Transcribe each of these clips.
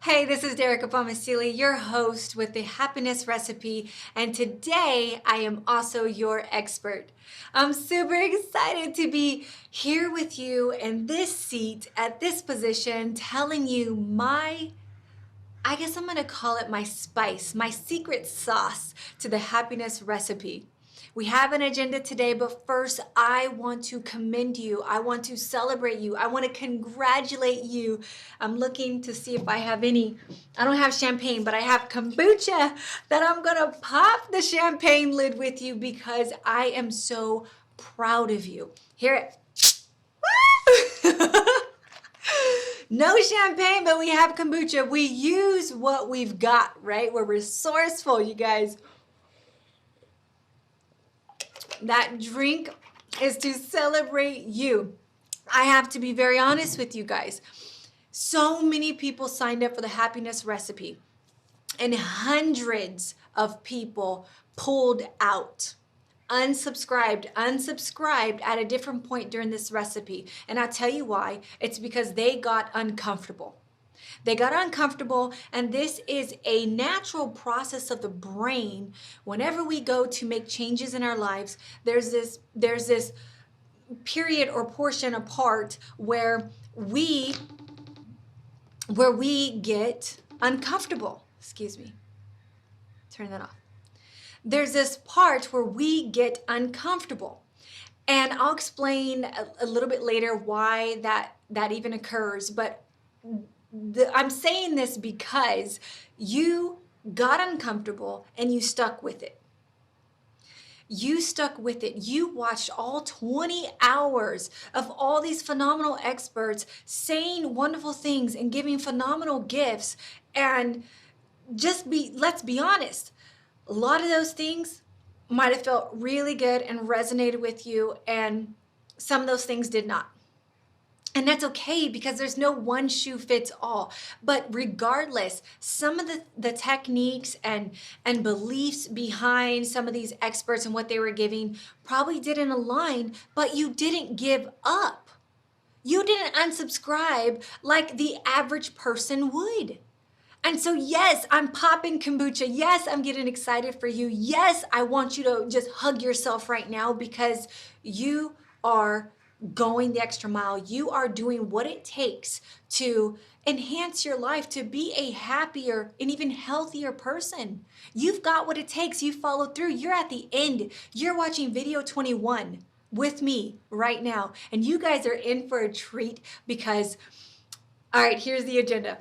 Hey, this is Derika Faamausili, your host with the Happiness Recipe, and today I am also your expert. I'm super excited to be here with you in this seat at this position, telling you I guess I'm going to call it my spice, my secret sauce to the happiness recipe. We have an agenda today, but first I want to commend you. I want to celebrate you. I want to congratulate you. I'm looking to see if I have any. I don't have champagne, but I have kombucha that I'm going to pop the champagne lid with you because I am so proud of you. Here it. No champagne, but we have kombucha. We use what we've got, right? We're resourceful, you guys. That drink is to celebrate you. I have to be very honest with you guys. So many people signed up for the happiness recipe, and hundreds of people pulled out. Unsubscribed at a different point during this recipe. And I'll tell you why. It's because they got uncomfortable. They got uncomfortable, and this is a natural process of the brain. Whenever we go to make changes in our lives, there's this period or portion apart where we get uncomfortable. Excuse me. Turn that off. There's this part where we get uncomfortable. And I'll explain a little bit later why that even occurs. But I'm saying this because you got uncomfortable and you stuck with it. You stuck with it. You watched all 20 hours of all these phenomenal experts saying wonderful things and giving phenomenal gifts. And let's be honest. A lot of those things might have felt really good and resonated with you, and some of those things did not. And that's okay because there's no one shoe fits all. But regardless, some of the techniques and beliefs behind some of these experts and what they were giving probably didn't align, but you didn't give up. You didn't unsubscribe like the average person would. And so, yes, I'm popping kombucha. Yes, I'm getting excited for you. Yes, I want you to just hug yourself right now because you are going the extra mile. You are doing what it takes to enhance your life, to be a happier and even healthier person. You've got what it takes. You followed through. You're at the end. You're watching video 21 with me right now. And you guys are in for a treat because, all right, here's the agenda.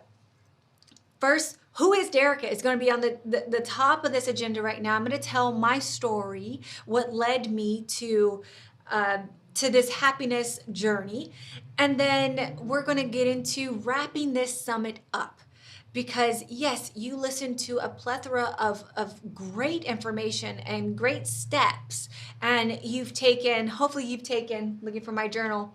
First, who is Derika is going to be on the top of this agenda right now. I'm going to tell my story, what led me to this happiness journey. And then we're going to get into wrapping this summit up. Because yes, you listened to a plethora of great information and great steps. And hopefully you've taken, looking for my journal,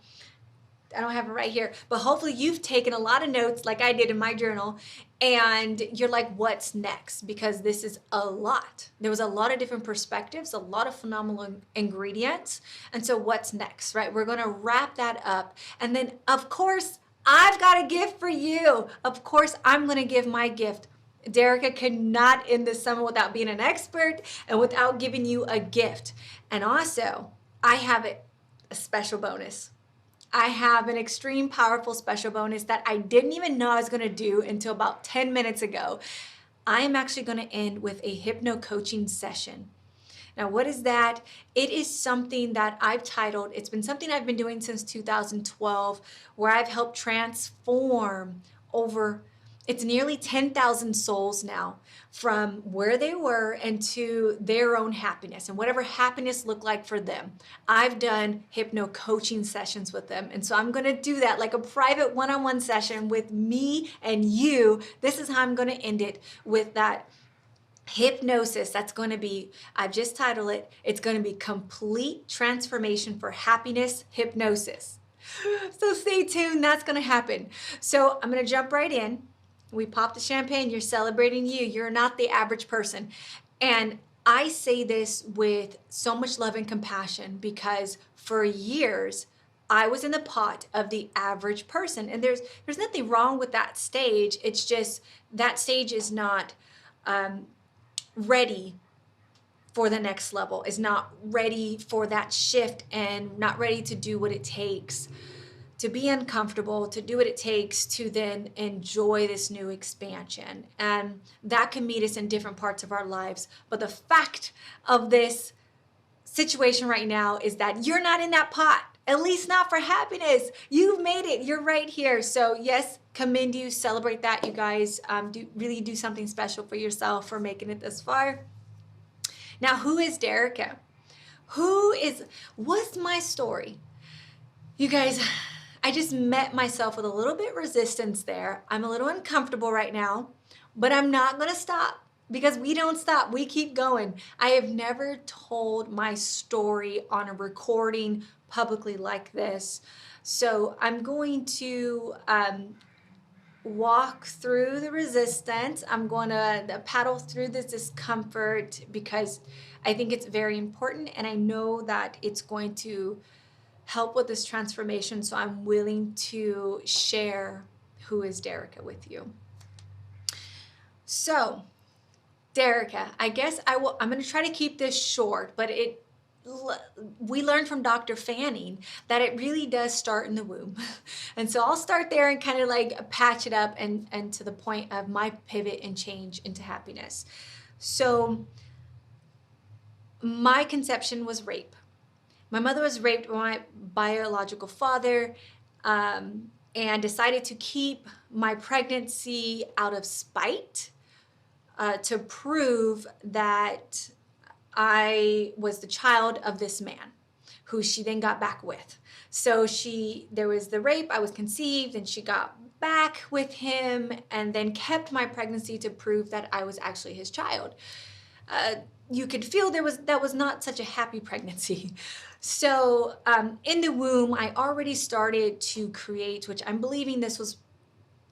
I don't have it right here, but hopefully you've taken a lot of notes like I did in my journal, and you're like, what's next? Because this is a lot. There was a lot of different perspectives, a lot of phenomenal ingredients. And so what's next, right? We're going to wrap that up. And then, of course, I've got a gift for you. Of course, I'm going to give my gift. Derika cannot end this summit without being an expert and without giving you a gift. And also, I have a special bonus. I have an extreme powerful special bonus that I didn't even know I was going to do until about 10 minutes ago. I am actually going to end with a hypno coaching session. Now, what is that? It is something that I've titled, it's been something I've been doing since 2012, where I've helped transform it's nearly 10,000 souls now from where they were and to their own happiness and whatever happiness looked like for them. I've done hypno coaching sessions with them. And so I'm going to do that like a private one-on-one session with me and you. This is how I'm going to end it with that hypnosis. That's going to be, I've just titled it, it's going to be Complete Transformation for Happiness Hypnosis. So stay tuned. That's going to happen. So I'm going to jump right in. We pop the champagne. You're celebrating you. You're not the average person. And I say this with so much love and compassion because for years, I was in the pot of the average person. And there's nothing wrong with that stage. It's just that stage is not ready for the next level, is not ready for that shift, and not ready to do what it takes to be uncomfortable, to do what it takes to then enjoy this new expansion. And that can meet us in different parts of our lives. But the fact of this situation right now is that you're not in that pot, at least not for happiness. You've made it. You're right here. So yes, commend you, celebrate that, you guys. Really do something special for yourself for making it this far. Now, who is Derika? What's my story? You guys, I just met myself with a little bit resistance there. I'm a little uncomfortable right now, but I'm not going to stop, because we don't stop. We keep going. I have never told my story on a recording publicly like this. So I'm going to walk through the resistance. I'm going to paddle through this discomfort, because I think it's very important, and I know that it's going to help with this transformation. So I'm willing to share who is Derika with you. So Derika, I guess I'm going to try to keep this short, but we learned from Dr. Fanning that it really does start in the womb. And so I'll start there and kind of like patch it up and to the point of my pivot and change into happiness. So my conception was rape. My mother was raped by my biological father, and decided to keep my pregnancy out of spite, to prove that I was the child of this man, who she then got back with. So there was the rape, I was conceived, and she got back with him, and then kept my pregnancy to prove that I was actually his child. You could feel that was not such a happy pregnancy. So in the womb, I already started to create, which I'm believing this was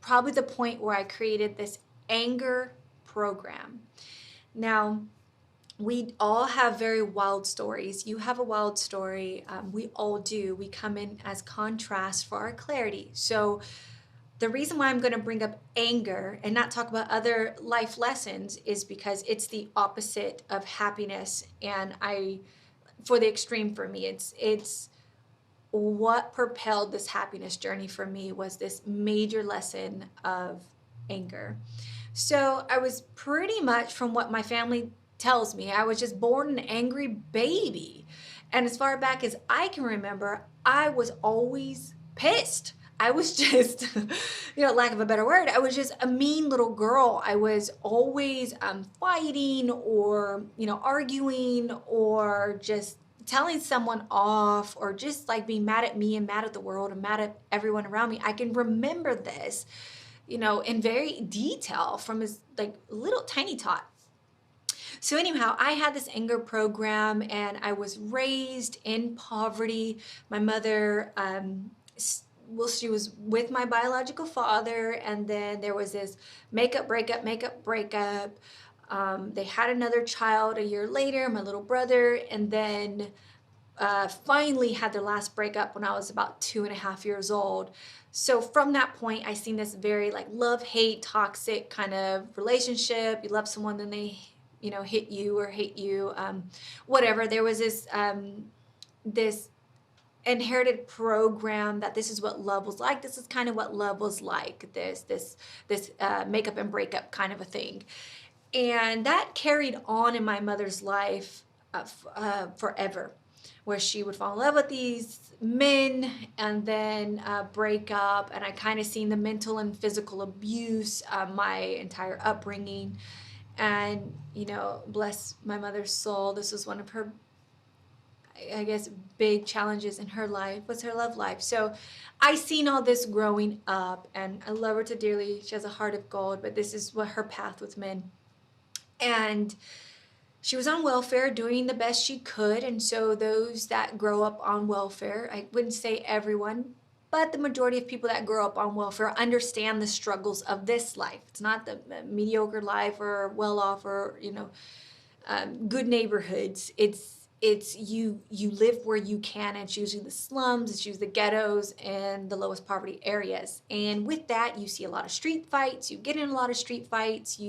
probably the point where I created this anger program. Now, we all have very wild stories. You have a wild story. We all do. We come in as contrast for our clarity. So the reason why I'm going to bring up anger and not talk about other life lessons is because it's the opposite of happiness. And for the extreme for me, it's what propelled this happiness journey for me was this major lesson of anger. So I was pretty much, from what my family tells me, I was just born an angry baby. And as far back as I can remember, I was always pissed. I was just, lack of a better word, I was just a mean little girl. I was always fighting or, arguing, or just telling someone off, or just like being mad at me and mad at the world and mad at everyone around me. I can remember this, in very detail from as like little tiny tot. So anyhow, I had this anger program, and I was raised in poverty. My mother, she was with my biological father, and then there was this makeup breakup. They had another child a year later, my little brother, and then finally had their last breakup when I was about 2.5 years old. So from that point, I seen this very like love-hate, toxic kind of relationship. You love someone, then they, hit you or hate you, whatever. There was this inherited program that this is what love was like. This is kind of what love was like. This makeup and breakup kind of a thing. And that carried on in my mother's life forever, where she would fall in love with these men and then break up. And I kind of seen the mental and physical abuse my entire upbringing. And, bless my mother's soul, this was one of her, I guess, big challenges in her life, was her love life. So I seen all this growing up, and I love her to dearly. She has a heart of gold, but this is what her path with men. And she was on welfare, doing the best she could. And so those that grow up on welfare, I wouldn't say everyone, but the majority of people that grow up on welfare understand the struggles of this life. It's not the mediocre life or well-off or, good neighborhoods. It's it's you live where you can. It's usually the slums, it's usually the ghettos and the lowest poverty areas. And with that, you see a lot of street fights, you get in a lot of street fights,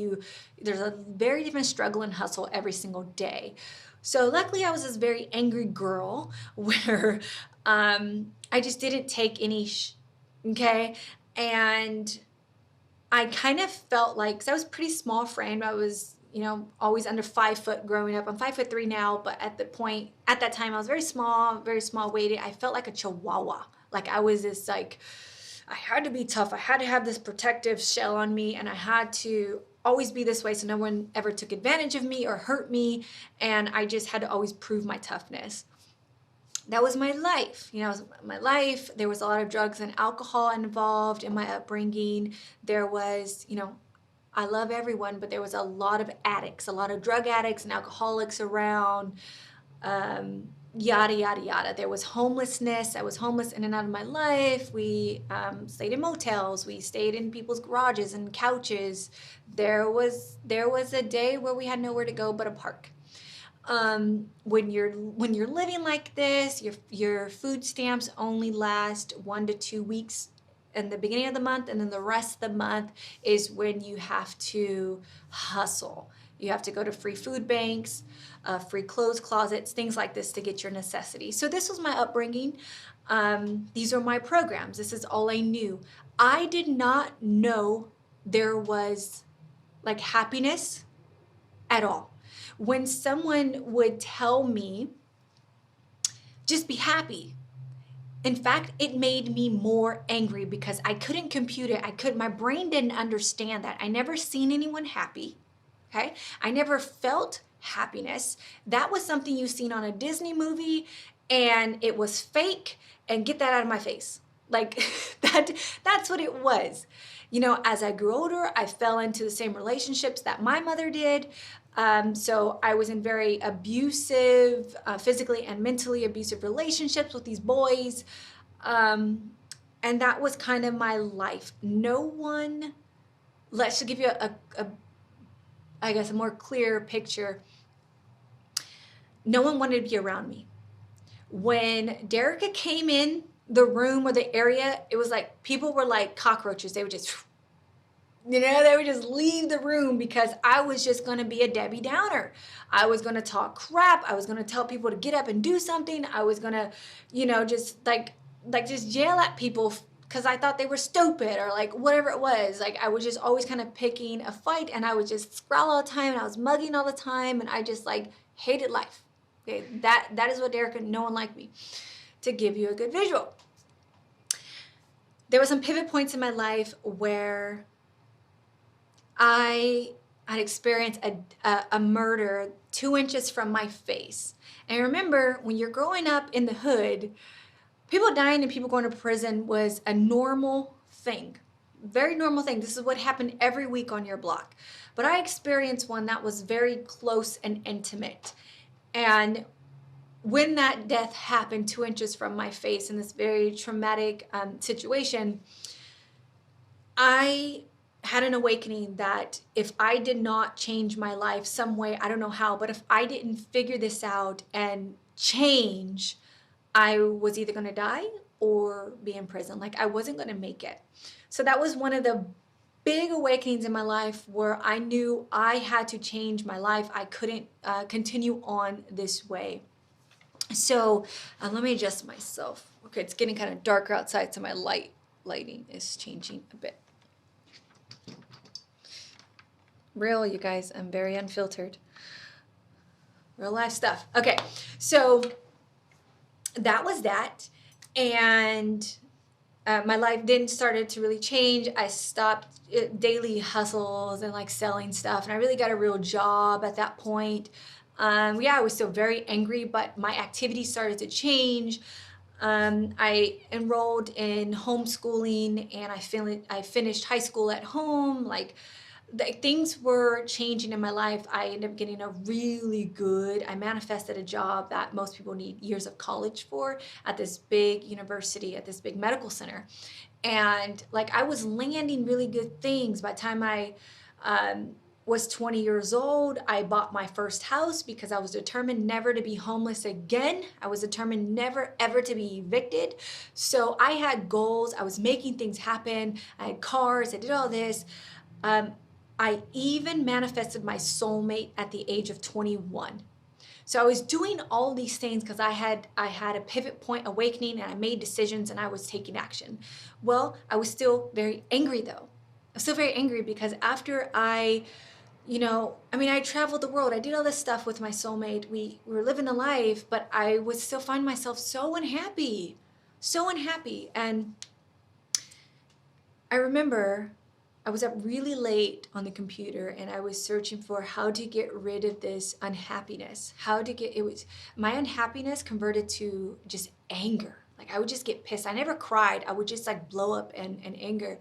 there's a very different struggle and hustle every single day. So luckily I was this very angry girl where I just didn't take any okay? And I kind of felt like, because I was a pretty small frame, I was, always under 5 foot growing up. I'm 5'3" now, but at that time, I was very small weighted. I felt like a chihuahua. Like I was this like, I had to be tough. I had to have this protective shell on me, and I had to always be this way so no one ever took advantage of me or hurt me. And I just had to always prove my toughness. That was my life. My life. There was a lot of drugs and alcohol involved in my upbringing. There was, I love everyone, but there was a lot of addicts, a lot of drug addicts and alcoholics around, yada, yada, yada. There was homelessness. I was homeless in and out of my life. We stayed in motels. We stayed in people's garages and couches. There was a day where we had nowhere to go but a park. When you're living like this, your food stamps only last 1 to 2 weeks in the beginning of the month, and then the rest of the month is when you have to hustle. You have to go to free food banks, free clothes closets, things like this to get your necessities. So this was my upbringing. These are my programs. This is all I knew. I did not know there was like happiness at all. When someone would tell me, just be happy. In fact, it made me more angry because I couldn't compute it. My brain didn't understand that. I never seen anyone happy. Okay. I never felt happiness. That was something you seen on a Disney movie and it was fake, and get that out of my face. Like that's what it was. As I grew older, I fell into the same relationships that my mother did. So I was in very abusive, physically and mentally abusive relationships with these boys. And that was kind of my life. Let's just give you a more clear picture. No one wanted to be around me. When Derika came in the room or the area, it was like people were like cockroaches. They would just, they would just leave the room because I was just going to be a Debbie Downer. I was going to talk crap. I was going to tell people to get up and do something. I was going to, just just yell at people because I thought they were stupid or like whatever it was. Like I was just always kind of picking a fight, and I would just scroll all the time, and I was mugging all the time, and I just like hated life. Okay, that is what Derika, no one liked me. To give you a good visual, there were some pivot points in my life where I had experienced a murder 2 inches from my face. And remember, when you're growing up in the hood, people dying and people going to prison was a normal thing. Very normal thing. This is what happened every week on your block. But I experienced one that was very close and intimate. And when that death happened 2 inches from my face in this very traumatic situation, I had an awakening that if I did not change my life some way, I don't know how, but if I didn't figure this out and change, I was either going to die or be in prison. Like I wasn't going to make it. So that was one of the big awakenings in my life where I knew I had to change my life. I couldn't continue on this way. So let me adjust myself. Okay, it's getting kind of darker outside, so my lighting is changing a bit. Real, you guys, I'm very unfiltered. Real life stuff. Okay, so that was that. And my life then started to really change. I stopped daily hustles and like selling stuff. And I really got a real job at that point. I was still very angry, but my activities started to change. I enrolled in homeschooling, and I finished high school at home. Like things were changing in my life. I ended up getting I manifested a job that most people need years of college for at this big university, at this big medical center. And like I was landing really good things by the time I was 20 years old, I bought my first house because I was determined never to be homeless again. I was determined never ever to be evicted. So I had goals. I was making things happen. I had cars. I did all this. I even manifested my soulmate at the age of 21. So I was doing all these things because I had a pivot point awakening, and I made decisions and I was taking action. Well, I was still very angry though. I was still very angry because after I traveled the world. I did all this stuff with my soulmate. We were living a life, but I would still find myself so unhappy. So unhappy. And I remember I was up really late on the computer and I was searching for how to get rid of this unhappiness. My unhappiness converted to just anger. Like I would just get pissed. I never cried. I would just like blow up in anger.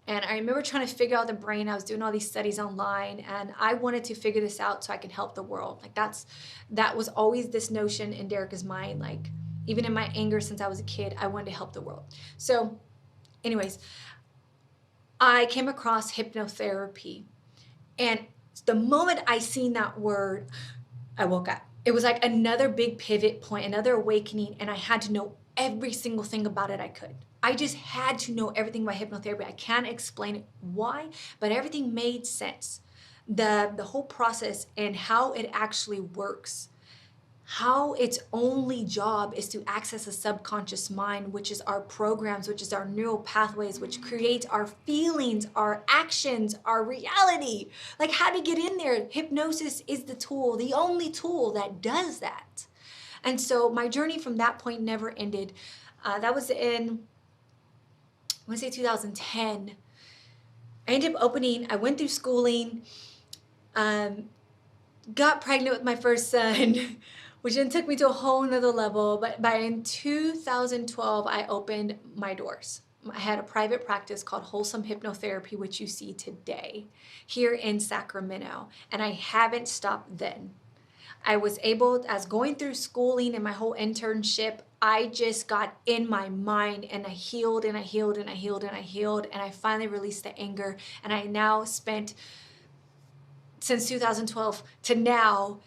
And I remember trying to figure out the brain. I was doing all these studies online and I wanted to figure this out so I could help the world. Like that was always this notion in Derika's mind. Like even in my anger since I was a kid, I wanted to help the world. So anyways, I came across hypnotherapy. And the moment I seen that word, I woke up. It was like another big pivot point, another awakening, and I had to know every single thing about it I could. I just had to know everything about hypnotherapy. I can't explain it why, but everything made sense. The whole process and how it actually works. How its only job is to access the subconscious mind, which is our programs, which is our neural pathways, which creates our feelings, our actions, our reality. Like how to get in there. Hypnosis is the tool, the only tool that does that. And so my journey from that point never ended. That was in, I want to say 2010. I ended up I went through schooling, got pregnant with my first son, which then took me to a whole nother level. But in 2012, I opened my doors. I had a private practice called Wholesome Hypnotherapy, which you see today here in Sacramento. And I haven't stopped then. I was able, as going through schooling and my whole internship, I just got in my mind and I healed and I healed and I healed and I healed. And I finally released the anger. And I now spent, since 2012 to now,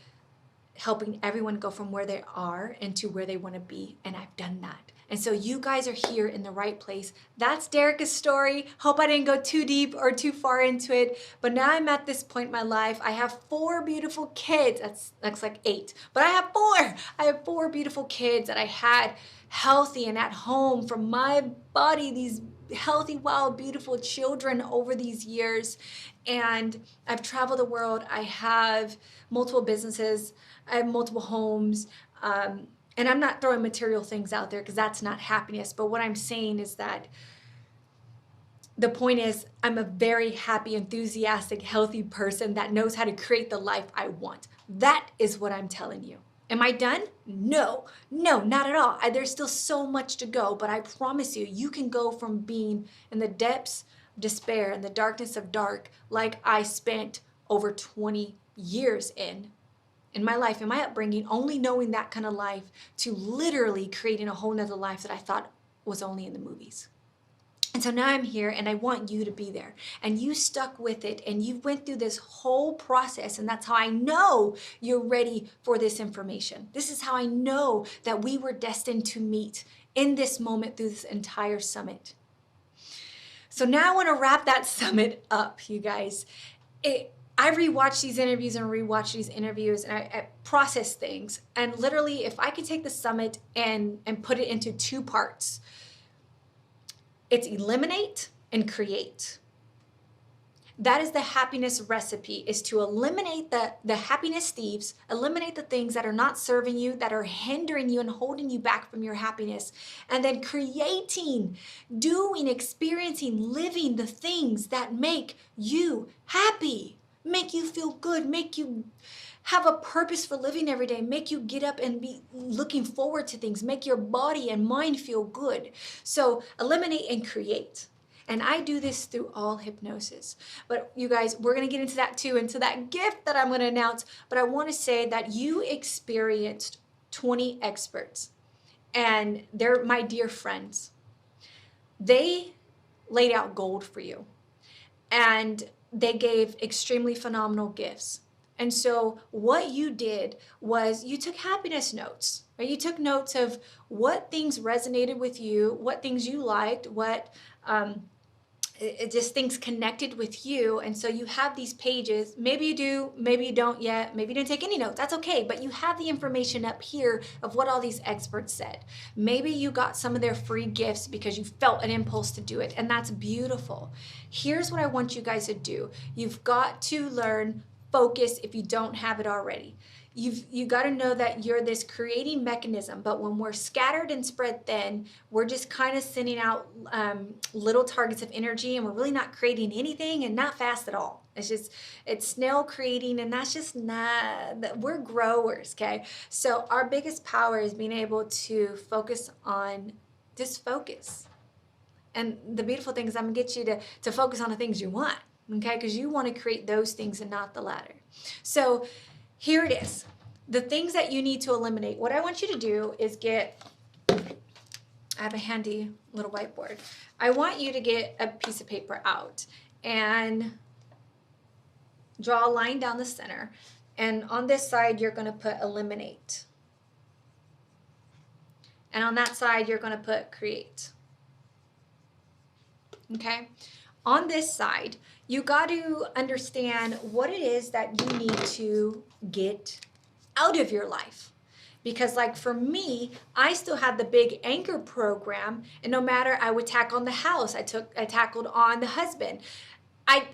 helping everyone go from where they are into where they want to be. And I've done that. And so you guys are here in the right place. That's Derika's story. Hope I didn't go too deep or too far into it. But now I'm at this point in my life. I have 4 beautiful kids. That's like 8. But I have 4. I have 4 beautiful kids that I had healthy and at home from my body, these healthy, wild, beautiful children over these years. And I've traveled the world. I have multiple businesses. I have multiple homes. And I'm not throwing material things out there because that's not happiness. But what I'm saying is that the point is I'm a very happy, enthusiastic, healthy person that knows how to create the life I want. That is what I'm telling you. Am I done? No, not at all. There's still so much to go, but I promise you, you can go from being in the depths of despair and the darkness of dark like I spent over 20 years in my life, in my upbringing, only knowing that kind of life, to literally creating a whole nother life that I thought was only in the movies. And so now I'm here and I want you to be there. And you stuck with it and you went through this whole process, and that's how I know you're ready for this information. This is how I know that we were destined to meet in this moment through this entire summit. So now I want to wrap that summit up, you guys. I rewatch these interviews and I process things. And literally, if I could take the summit and put it into 2 parts, it's eliminate and create. That is the happiness recipe, is to eliminate the happiness thieves, eliminate the things that are not serving you, that are hindering you and holding you back from your happiness, and then creating, doing, experiencing, living the things that make you happy. Make you feel good, make you have a purpose for living every day, make you get up and be looking forward to things, make your body and mind feel good. So eliminate and create. And I do this through all hypnosis. But you guys, we're going to get into that too, into that gift that I'm going to announce. But I want to say that you experienced 20 experts, and they're my dear friends. They laid out gold for you. And they gave extremely phenomenal gifts. And so what you did was you took happiness notes, right? You took notes of what things resonated with you, what things you liked, what just things connected with you. And so you have these pages. Maybe you do, maybe you don't yet, maybe you didn't take any notes. That's okay. But you have the information up here of what all these experts said. Maybe you got some of their free gifts because you felt an impulse to do it. And that's beautiful. Here's what I want you guys to do. You've got to learn focus if you don't have it already. You got to know that you're this creating mechanism, but when we're scattered and spread thin, we're just kind of sending out little targets of energy, and we're really not creating anything and not fast at all. It's snail creating, and that's just not, we're growers, okay? So our biggest power is being able to focus on just focus. And the beautiful thing is I'm gonna get you to focus on the things you want, okay? Because you want to create those things and not the latter. So here it is. The things that you need to eliminate. What I want you to do is I have a handy little whiteboard. I want you to get a piece of paper out and draw a line down the center. And on this side, you're going to put eliminate. And on that side, you're going to put create. Okay? On this side, you got to understand what it is that you need to get out of your life. Because like for me, I still had the big anchor program, and no matter, I would tackle on the house, I tackled on the husband. I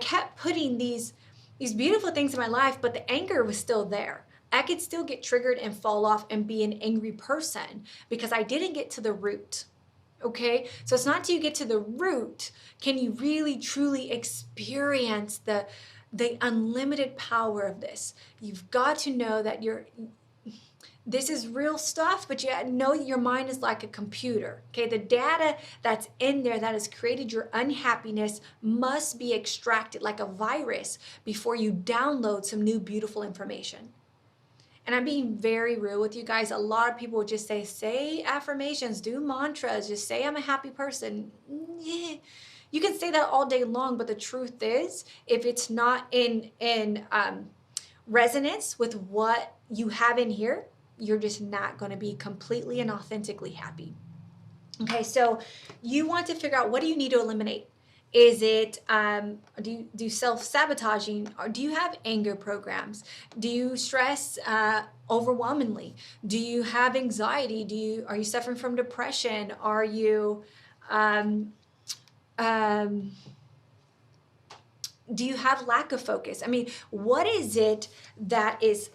kept putting these beautiful things in my life, but the anger was still there. I could still get triggered and fall off and be an angry person because I didn't get to the root. Okay, so it's not till you get to the root can you really truly experience the unlimited power of this. You've got to know that this is real stuff, but you know your mind is like a computer. Okay, the data that's in there that has created your unhappiness must be extracted like a virus before you download some new beautiful information. And I'm being very real with you guys. A lot of people would just say affirmations, do mantras, just say I'm a happy person. You can say that all day long, but the truth is, if it's not in resonance with what you have in here, you're just not going to be completely and authentically happy. Okay, so you want to figure out, what do you need to eliminate? Is it, do you self-sabotaging, or do you have anger programs? Do you stress overwhelmingly? Do you have anxiety? Are you suffering from depression? Are you, do you have lack of focus? I mean, what is it that is,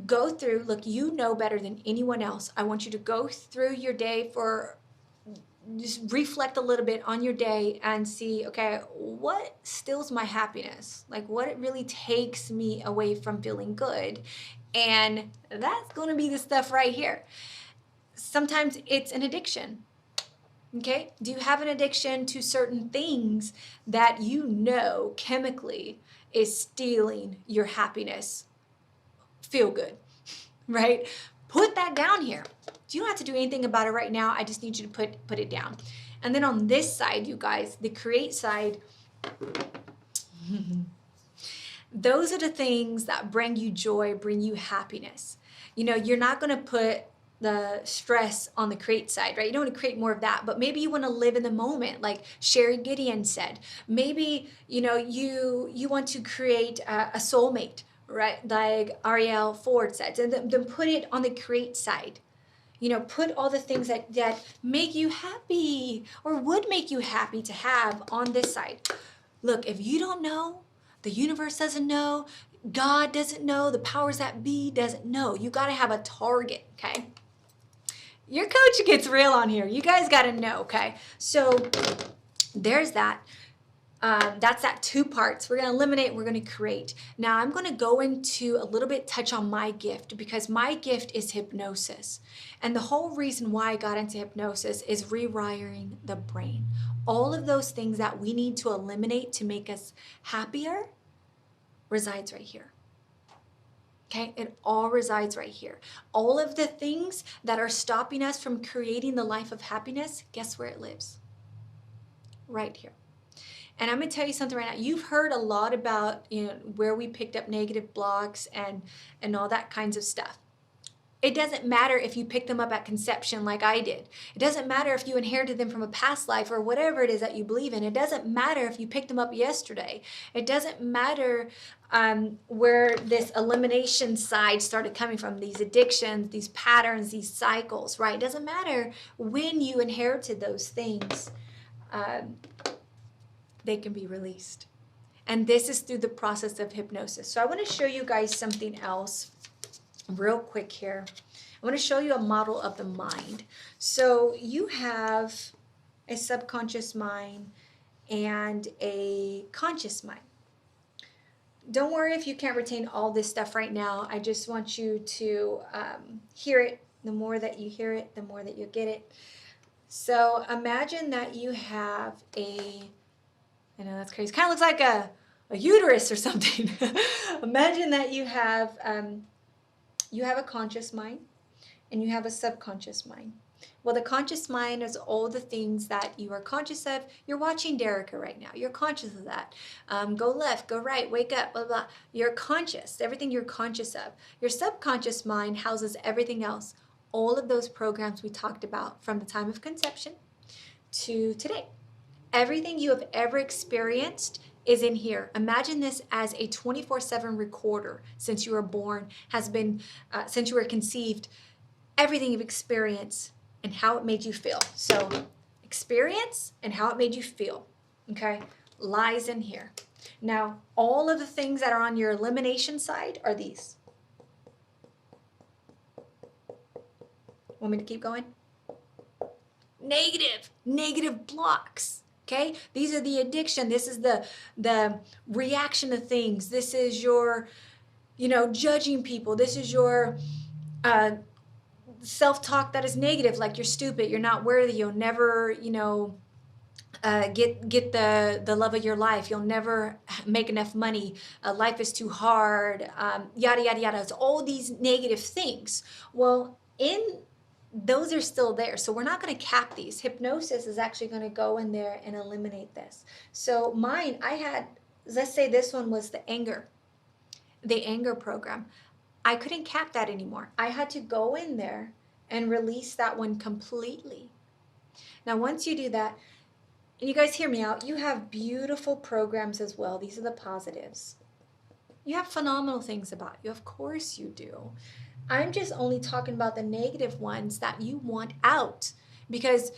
go through, look, you know better than anyone else. I want you to go through your day just reflect a little bit on your day and see, okay, what steals my happiness? Like what it really takes me away from feeling good. And that's going to be the stuff right here. Sometimes it's an addiction. Okay. Do you have an addiction to certain things that you know chemically is stealing your happiness? Feel good, right? Put that down here. You don't have to do anything about it right now. I just need you to put it down. And then on this side, you guys, the create side, those are the things that bring you joy, bring you happiness. You know, you're not going to put the stress on the create side, right? You don't want to create more of that, but maybe you want to live in the moment, like Sherry Gideon said. Maybe, you know, you want to create a soulmate, right? Like Ariel Ford said, and then put it on the create side. You know, put all the things that make you happy or would make you happy to have on this side. Look, if you don't know, the universe doesn't know, God doesn't know, the powers that be doesn't know. You got to have a target, okay? Your coach gets real on here. You guys got to know, okay? So there's that. That's that 2 parts. We're going to eliminate, we're going to create. Now I'm going to go into a little bit, touch on my gift, because my gift is hypnosis. And the whole reason why I got into hypnosis is rewiring the brain. All of those things that we need to eliminate to make us happier resides right here. Okay, it all resides right here. All of the things that are stopping us from creating the life of happiness, guess where it lives? Right here. And I'm going to tell you something right now. You've heard a lot about, where we picked up negative blocks and all that kinds of stuff. It doesn't matter if you picked them up at conception like I did. It doesn't matter if you inherited them from a past life or whatever it is that you believe in. It doesn't matter if you picked them up yesterday. It doesn't matter where this elimination side started coming from, these addictions, these patterns, these cycles, right? It doesn't matter when you inherited those things. They can be released. And this is through the process of hypnosis. So I want to show you guys something else real quick here. I want to show you a model of the mind. So you have a subconscious mind and a conscious mind. Don't worry if you can't retain all this stuff right now. I just want you to hear it. The more that you hear it, the more that you get it. So imagine that you have I know that's crazy. It kind of looks like a uterus or something. Imagine that you have a conscious mind and you have a subconscious mind. Well, the conscious mind is all the things that you are conscious of. You're watching Derika right now. You're conscious of that. Go left, go right, wake up, blah, blah. You're conscious, everything you're conscious of. Your subconscious mind houses everything else. All of those programs we talked about from the time of conception to today. Everything you have ever experienced is in here. Imagine this as a 24/7 recorder since you were born, has been, since you were conceived, everything you've experienced and how it made you feel. So experience and how it made you feel, okay, lies in here. Now, all of the things that are on your elimination side are these. Want me to keep going? Negative blocks. Okay, these are the addiction. This is the reaction to things. This is your, judging people. This is your self-talk that is negative, like you're stupid, you're not worthy, you'll never, get the love of your life. You'll never make enough money. Life is too hard. Yada yada yada. It's all these negative things. Well, those are still there. So we're not going to cap these. Hypnosis is actually going to go in there and eliminate this. So mine, let's say this one was the anger program. I couldn't cap that anymore. I had to go in there and release that one completely. Now, once you do that, and you guys hear me out, you have beautiful programs as well. These are the positives. You have phenomenal things about you. Of course you do. I'm just only talking about the negative ones that you want out. Because,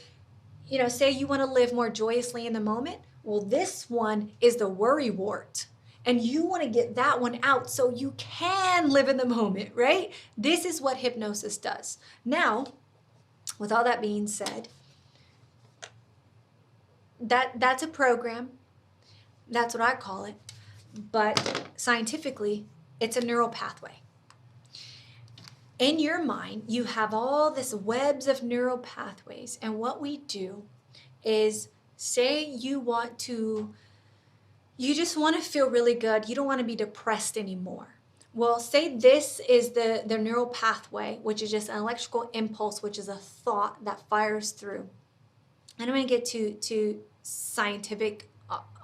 say you want to live more joyously in the moment. Well, this one is the worry wart. And you want to get that one out so you can live in the moment, right? This is what hypnosis does. Now, with all that being said, that's a program. That's what I call it. But scientifically, it's a neural pathway. In your mind, you have all this webs of neural pathways. And what we do is, say you just want to feel really good. You don't want to be depressed anymore. Well, say this is the neural pathway, which is just an electrical impulse, which is a thought that fires through. And I'm going to get to scientific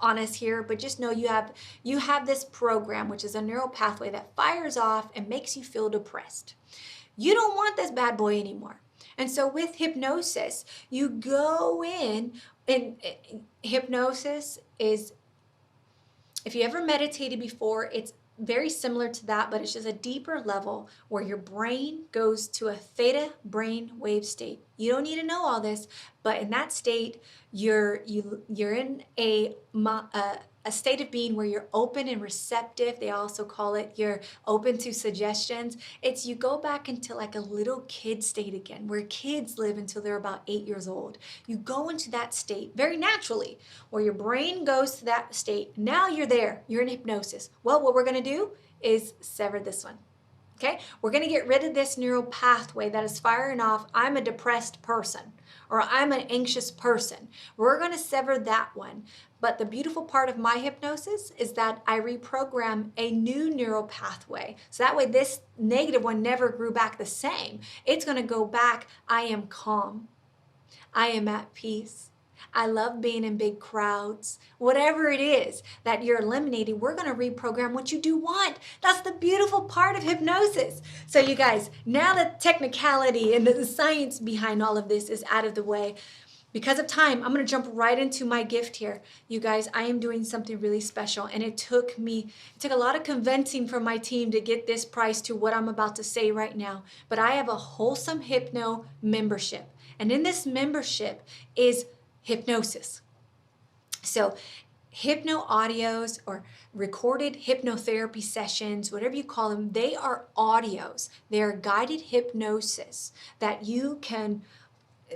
honest here, but just know you have this program, which is a neural pathway that fires off and makes you feel depressed. You don't want this bad boy anymore. And so with hypnosis, you go in, and hypnosis is, if you ever meditated before, it's very similar to that, but it's just a deeper level where your brain goes to a theta brain wave state. You don't need to know all this, but in that state, you're in a state of being where you're open and receptive. They also call it you're open to suggestions. It's you go back into like a little kid state again, where kids live until they're about 8 years old. You go into that state very naturally, where your brain goes to that state. Now you're there. You're in hypnosis. Well, what we're going to do is sever this one. Okay? We're going to get rid of this neural pathway that is firing off, I'm a depressed person, or I'm an anxious person. We're going to sever that one. But the beautiful part of my hypnosis is that I reprogram a new neural pathway. So that way this negative one never grew back the same. It's going to go back, I am calm. I am at peace. I love being in big crowds. Whatever it is that you're eliminating, we're going to reprogram what you do want. That's the beautiful part of hypnosis. So you guys, now that technicality and the science behind all of this is out of the way, because of time, I'm going to jump right into my gift here. You guys, I am doing something really special, and it took a lot of convincing from my team to get this price to what I'm about to say right now. But I have a Wholesome Hypno membership, and in this membership is hypnosis. So hypno audios or recorded hypnotherapy sessions, whatever you call them, they are audios. They are guided hypnosis that you can.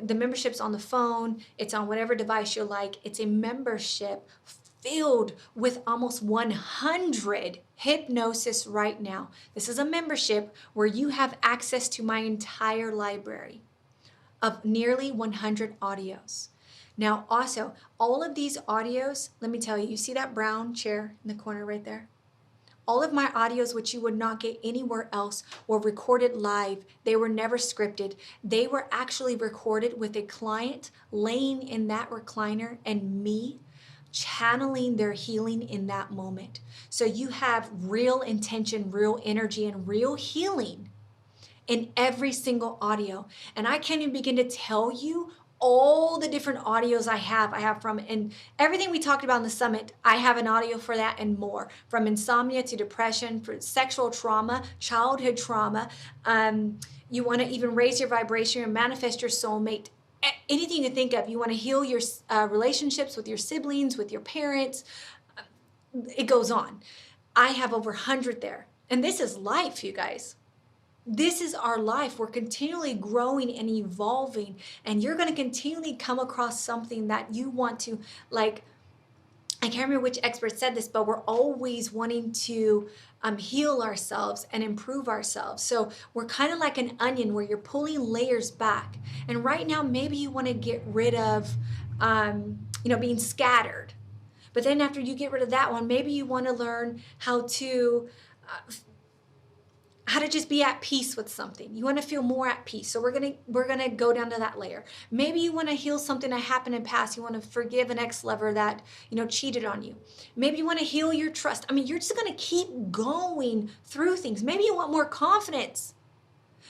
The membership's on the phone, it's on whatever device you like. It's a membership filled with almost 100 hypnosis right now. This is a membership where you have access to my entire library of nearly 100 audios. Now also, all of these audios, let me tell you, you see that brown chair in the corner right there? All of my audios, which you would not get anywhere else, were recorded live. They were never scripted. They were actually recorded with a client laying in that recliner and me channeling their healing in that moment. So you have real intention, real energy, and real healing in every single audio. And I can't even begin to tell you all the different audios I have from, and everything we talked about in the summit, I have an audio for that and more, from insomnia to depression, for sexual trauma, childhood trauma. You want to even raise your vibration and manifest your soulmate, anything you think of. You want to heal your relationships with your siblings, with your parents. It goes on. I have over 100 there. And this is life, you guys. This is our life. We're continually growing and evolving, and you're going to continually come across something that you want to, like, I can't remember which expert said this, but we're always wanting to heal ourselves and improve ourselves. So we're kind of like an onion where you're pulling layers back. And right now, maybe you want to get rid of, being scattered. But then after you get rid of that one, maybe you want to learn how to just be at peace with something. You want to feel more at peace. So we're gonna go down to that layer. Maybe you want to heal something that happened in the past. You want to forgive an ex-lover that cheated on you. Maybe you want to heal your trust. I mean, you're just gonna keep going through things. Maybe you want more confidence.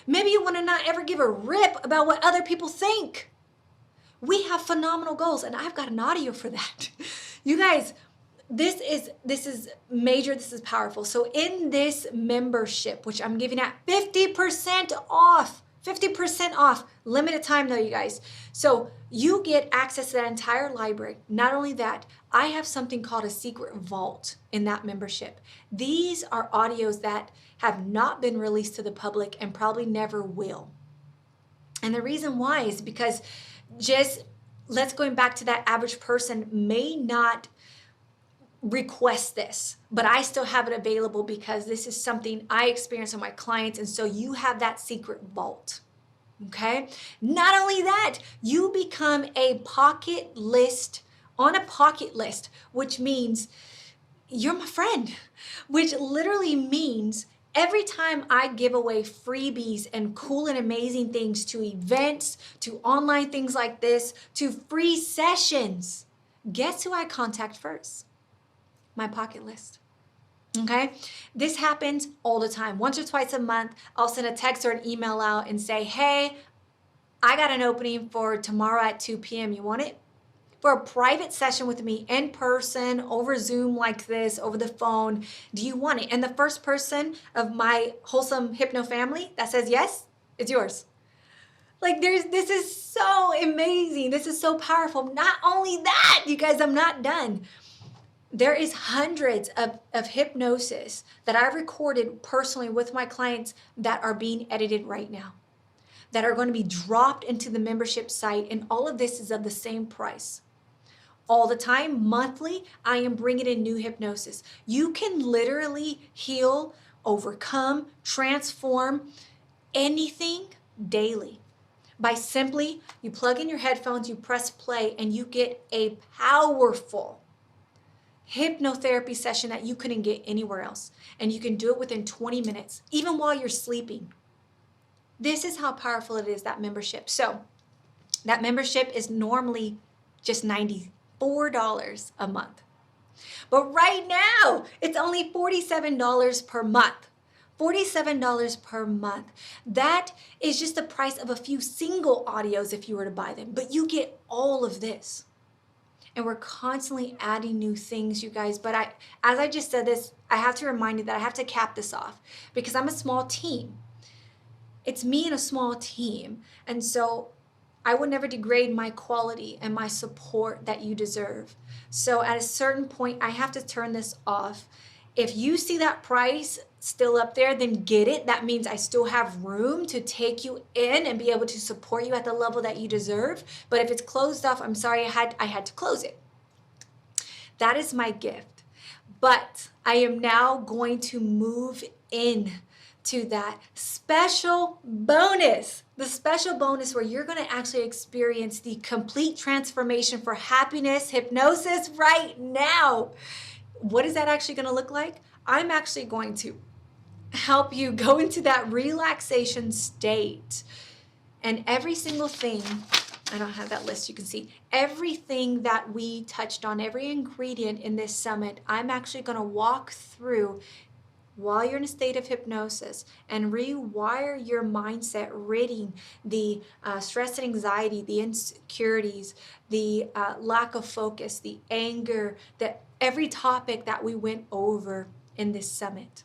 Maybe you want to not ever give a rip about what other people think. We have phenomenal goals, and I've got an audio for that. You guys, this is major, this is powerful. So in this membership, which I'm giving at 50% off, limited time though, you guys. So you get access to that entire library. Not only that, I have something called a secret vault in that membership. These are audios that have not been released to the public and probably never will. And the reason why is because let's going back to that average person may not request this, but I still have it available because this is something I experience with my clients, and so you have that secret vault. Okay? Not only that, you become a pocket list, which means you're my friend, which literally means every time I give away freebies and cool and amazing things to events, to online things like this, to free sessions, guess who I contact first? My pocket list. Okay? This happens all the time. Once or twice a month, I'll send a text or an email out and say, hey, I got an opening for tomorrow at 2 p.m. You want it? For a private session with me in person, over Zoom like this, over the phone. Do you want it? And the first person of my Wholesome Hypno family that says yes, it's yours. Like this is so amazing. This is so powerful. Not only that, you guys, I'm not done. There is hundreds of hypnosis that I've recorded personally with my clients that are being edited right now, that are going to be dropped into the membership site, and all of this is of the same price. All the time, monthly, I am bringing in new hypnosis. You can literally heal, overcome, transform anything daily by simply, you plug in your headphones, you press play, and you get a powerful hypnotherapy session that you couldn't get anywhere else. And you can do it within 20 minutes, even while you're sleeping. This is how powerful it is, that membership. So that membership is normally just $94 a month. But right now, it's only $47 per month. $47 per month. That is just the price of a few single audios if you were to buy them. But you get all of this. And we're constantly adding new things, you guys. But as I just said this, I have to remind you that I have to cap this off because I'm a small team. It's me and a small team. And so I would never degrade my quality and my support that you deserve. So at a certain point, I have to turn this off. If you see that price still up there, then get it. That means I still have room to take you in and be able to support you at the level that you deserve. But if it's closed off, I'm sorry, I had to close it. That is my gift. But I am now going to move in to that special bonus, the special bonus where you're going to actually experience the complete transformation for happiness hypnosis right now. What is that actually going to look like? I'm actually going to help you go into that relaxation state. And every single thing, I don't have that list, you can see, everything that we touched on, every ingredient in this summit, I'm actually going to walk through while you're in a state of hypnosis and rewire your mindset, ridding the stress and anxiety, the insecurities, the lack of focus, the anger, every topic that we went over in this summit.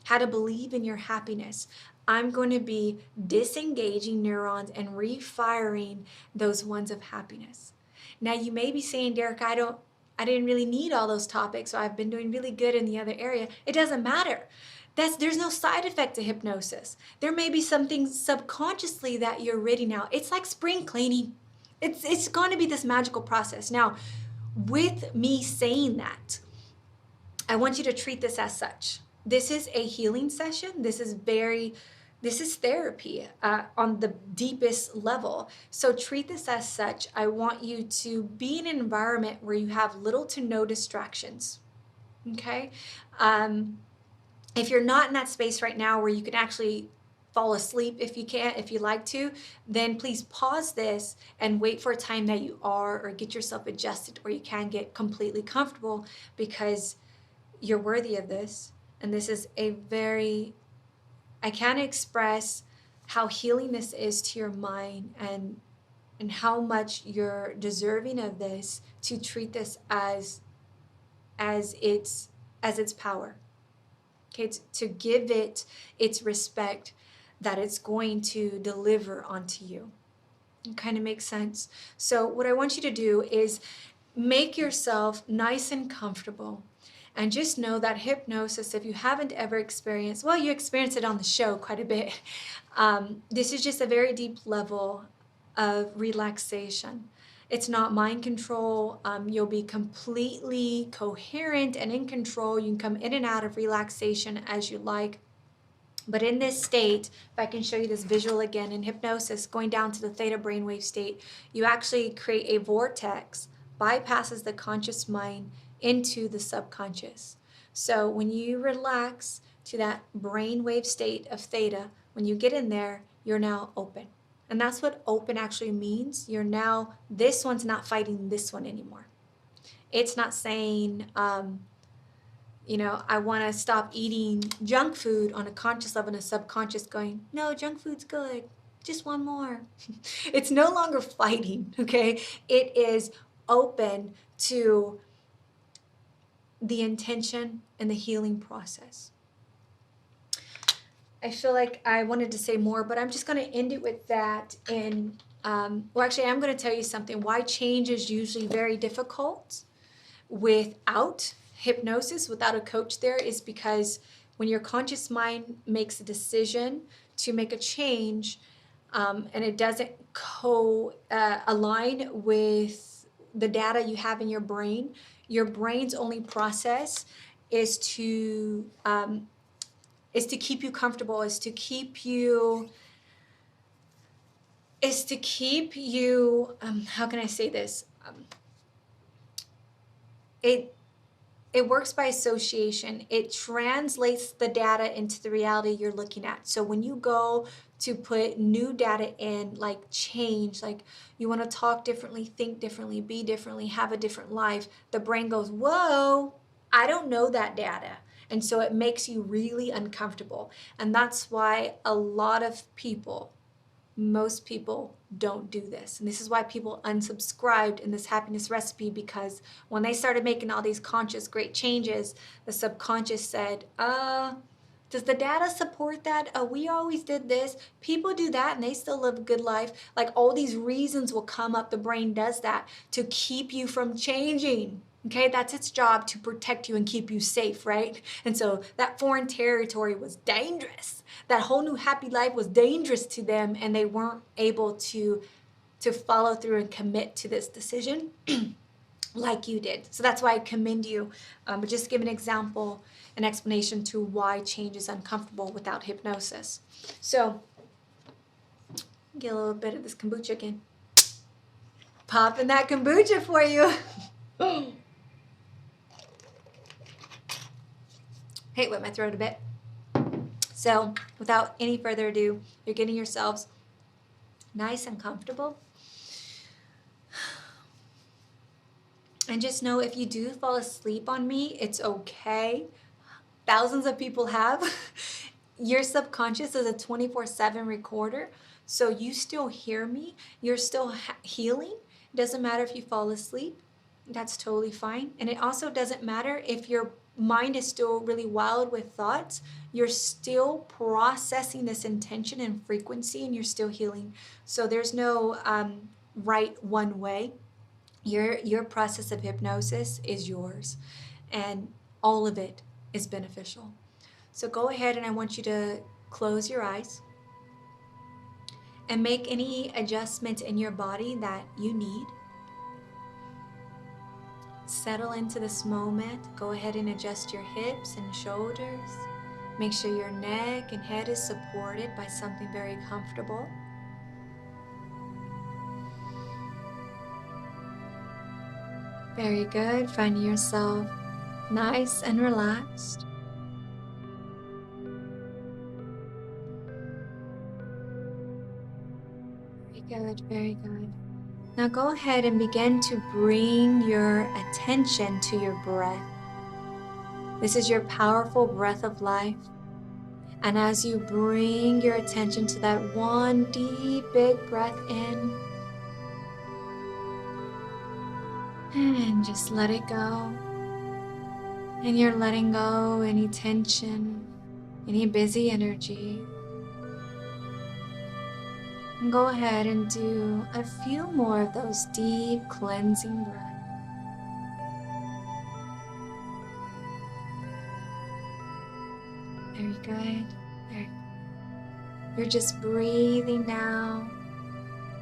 How to believe in your happiness. I'm going to be disengaging neurons and refiring those ones of happiness. Now you may be saying, Derika, I didn't really need all those topics, so I've been doing really good in the other area. It doesn't matter. There's no side effect to hypnosis. There may be something subconsciously that you're ridding out. It's like spring cleaning. It's going to be this magical process. Now, with me saying that, I want you to treat this as such. This is a healing session. This is therapy on the deepest level. So treat this as such. I want you to be in an environment where you have little to no distractions. Okay? If you're not in that space right now where you can actually fall asleep if you like to, then please pause this and wait for a time that you are, or get yourself adjusted where you can get completely comfortable, because you're worthy of this. And this is I can't express how healing this is to your mind and how much you're deserving of this, to treat this as its power. Okay, to give it its respect that it's going to deliver onto you. It kind of makes sense. So what I want you to do is make yourself nice and comfortable. And just know that hypnosis, if you haven't ever experienced, well, you experience it on the show quite a bit. This is just a very deep level of relaxation. It's not mind control. You'll be completely coherent and in control. You can come in and out of relaxation as you like. But in this state, if I can show you this visual again, in hypnosis, going down to the theta brainwave state, you actually create a vortex, bypasses the conscious mind into the subconscious. So when you relax to that brainwave state of theta, when you get in there, you're now open. And that's what open actually means. You're now, this one's not fighting this one anymore. It's not saying, I want to stop eating junk food on a conscious level and a subconscious going, no, junk food's good. Just one more. It's no longer fighting, okay? It is open to the intention and the healing process. I feel like I wanted to say more, but I'm just going to end it with that. And I'm going to tell you something. Why change is usually very difficult without hypnosis, without a coach there, is because when your conscious mind makes a decision to make a change, and it doesn't align with the data you have in your brain's only process is to keep you comfortable, is to keep you, how can I say this? it works by association. It translates the data into the reality you're looking at. So when you go to put new data in, like change, like you want to talk differently, think differently, be differently, have a different life, the brain goes, whoa, I don't know that data. And so it makes you really uncomfortable. And that's why a lot of people, most people don't do this. And this is why people unsubscribed in this happiness recipe, because when they started making all these conscious great changes, the subconscious said, does the data support that? We always did this. People do that and they still live a good life. Like all these reasons will come up. The brain does that to keep you from changing. Okay, that's its job, to protect you and keep you safe, right? And so that foreign territory was dangerous. That whole new happy life was dangerous to them, and they weren't able to follow through and commit to this decision like you did. So that's why I commend you. But just give an example, an explanation to why change is uncomfortable without hypnosis. So get a little bit of this kombucha again. Popping that kombucha for you. Hey, wet my throat a bit. So without any further ado, you're getting yourselves nice and comfortable. And just know, if you do fall asleep on me, it's okay. Thousands of people have. Your subconscious is a 24/7 recorder, so you still hear me. You're still healing. It doesn't matter if you fall asleep. That's totally fine. And it also doesn't matter if your mind is still really wild with thoughts. You're still processing this intention and frequency, and you're still healing. So there's no right one way. Your process of hypnosis is yours, and all of it is beneficial. So go ahead, and I want you to close your eyes and make any adjustments in your body that you need. Settle into this moment. Go ahead and adjust your hips and shoulders. Make sure your neck and head is supported by something very comfortable. Very good. Finding yourself nice and relaxed. Very good, very good. Now go ahead and begin to bring your attention to your breath. This is your powerful breath of life. And as you bring your attention to that one deep, big breath in, and just let it go. And you're letting go any tension, any busy energy. And go ahead and do a few more of those deep cleansing breaths. Very good. Very good. You're just breathing now,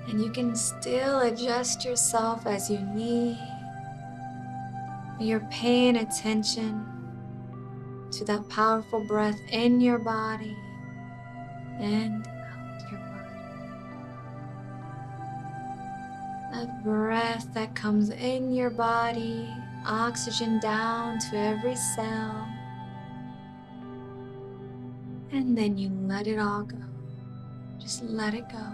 and you can still adjust yourself as you need. You're paying attention to that powerful breath in your body and out your body. That breath that comes in your body, oxygen down to every cell. And then you let it all go. Just let it go.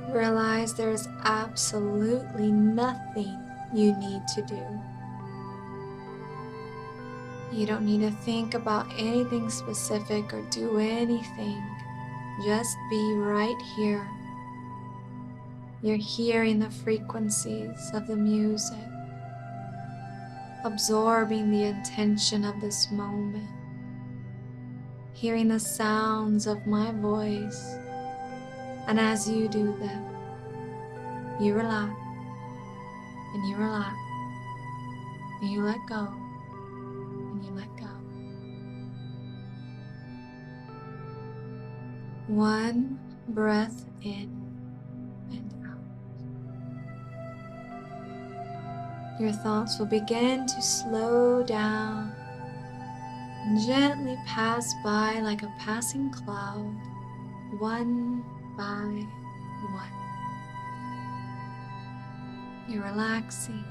Realize there's absolutely nothing you need to do. You don't need to think about anything specific or do anything. Just be right here. You're hearing the frequencies of the music, absorbing the intention of this moment, hearing the sounds of my voice. And as you do them, you relax, and you relax, and you let go, and you let go. One breath in and out. Your thoughts will begin to slow down and gently pass by like a passing cloud, one by one. You're relaxing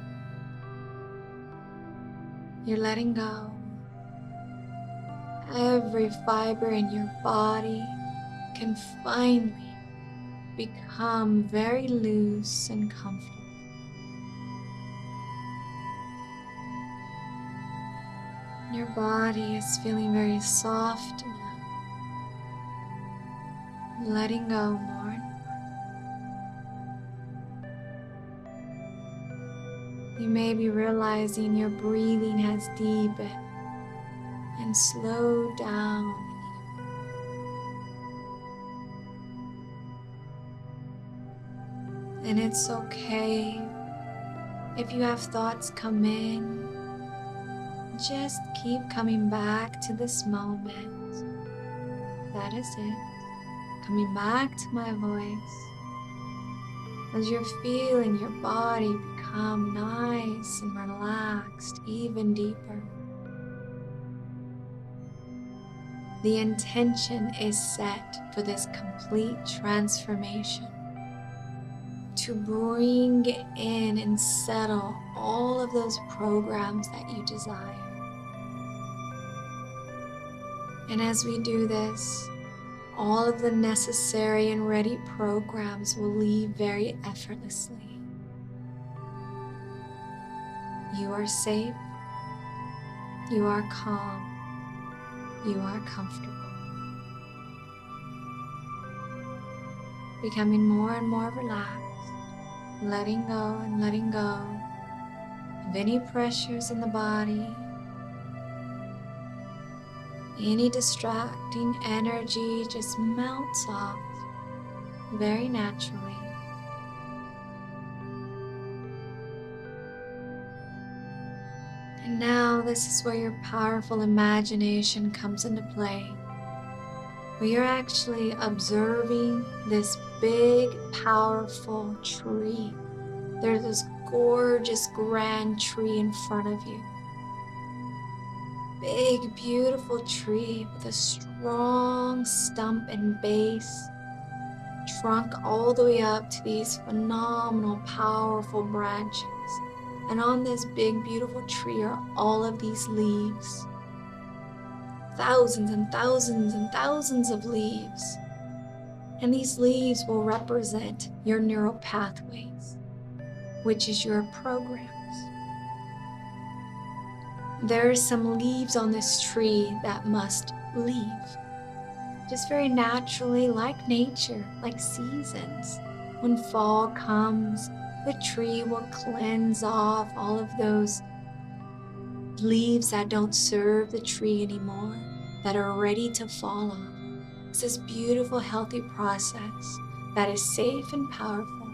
You're letting go. Every fiber in your body can finally become very loose and comfortable. Your body is feeling very soft now, letting go more and more. You may be realizing your breathing has deepened and slowed down. And it's okay if you have thoughts come in. Just keep coming back to this moment. That is it. Coming back to my voice. As you're feeling your body become nice and relaxed, even deeper. The intention is set for this complete transformation. To bring in and settle all of those programs that you desire. And as we do this, all of the necessary and ready programs will leave very effortlessly. You are safe, you are calm, you are comfortable. Becoming more and more relaxed, letting go and letting go of any pressures in the body, any distracting energy just melts off very naturally. And now this is where your powerful imagination comes into play, where you're actually observing this big, powerful tree. There's this gorgeous, grand tree in front of you. Big, beautiful tree with a strong stump and base, trunk all the way up to these phenomenal, powerful branches. And on this big, beautiful tree are all of these leaves. Thousands and thousands and thousands of leaves. And these leaves will represent your neural pathways, which is your programs. There are some leaves on this tree that must leave. Just very naturally, like nature, like seasons. When fall comes, the tree will cleanse off all of those leaves that don't serve the tree anymore, that are ready to fall off. It's this beautiful, healthy process that is safe and powerful.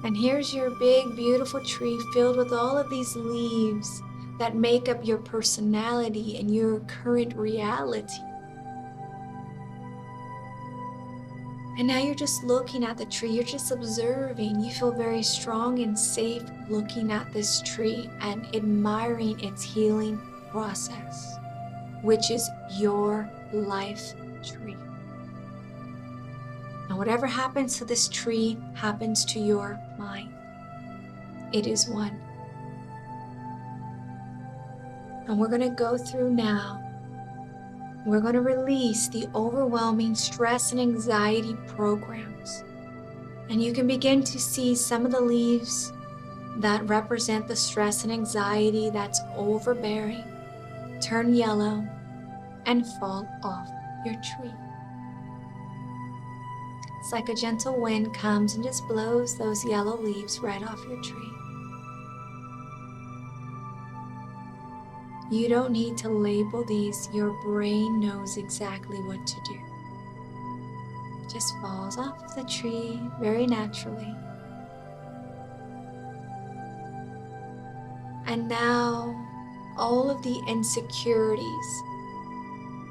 And here's your big, beautiful tree filled with all of these leaves that make up your personality and your current reality. And now you're just looking at the tree, you're just observing. You feel very strong and safe looking at this tree and admiring its healing process, which is your life tree. And whatever happens to this tree happens to your mind. It is one. And we're going to go through now. We're going to release the overwhelming stress and anxiety programs. And you can begin to see some of the leaves that represent the stress and anxiety that's overbearing turn yellow and fall off your tree. It's like a gentle wind comes and just blows those yellow leaves right off your tree. You don't need to label these. Your brain knows exactly what to do. It just falls off the tree very naturally. And now, all of the insecurities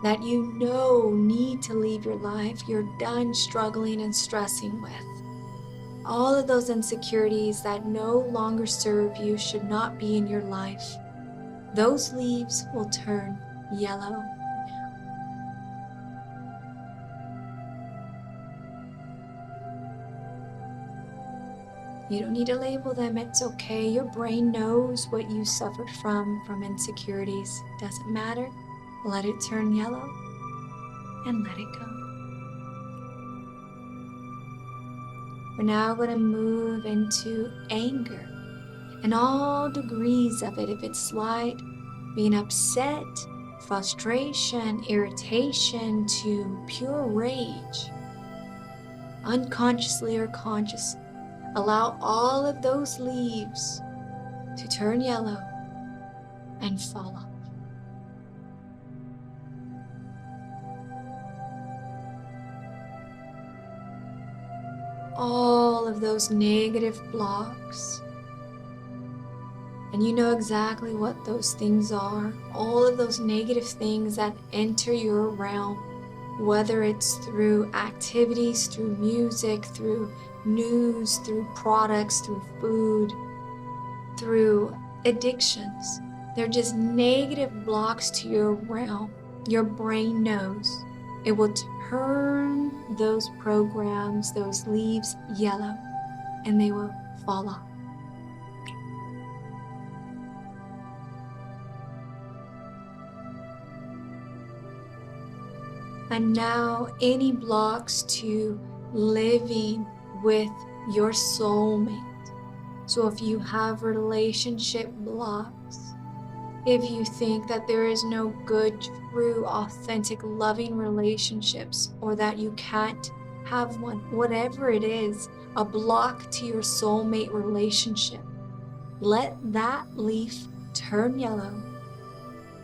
that you know need to leave your life, you're done struggling and stressing with. All of those insecurities that no longer serve you should not be in your life. Those leaves will turn yellow now. You don't need to label them, it's okay. Your brain knows what you suffered from insecurities. Doesn't matter. Let it turn yellow and let it go. We're now going to move into anger and all degrees of it. If it's slight, being upset, frustration, irritation, to pure rage, unconsciously or consciously. Allow all of those leaves to turn yellow and fall off. All of those negative blocks. And you know exactly what those things are. All of those negative things that enter your realm, whether it's through activities, through music, through news, through products, through food, through addictions. They're just negative blocks to your realm. Your brain knows. It will turn those programs, those leaves yellow, and they will fall off. And now any blocks to living with your soulmate. So if you have relationship blocks, if you think that there is no good, true, authentic, loving relationships, or that you can't have one, whatever it is, a block to your soulmate relationship, let that leaf turn yellow,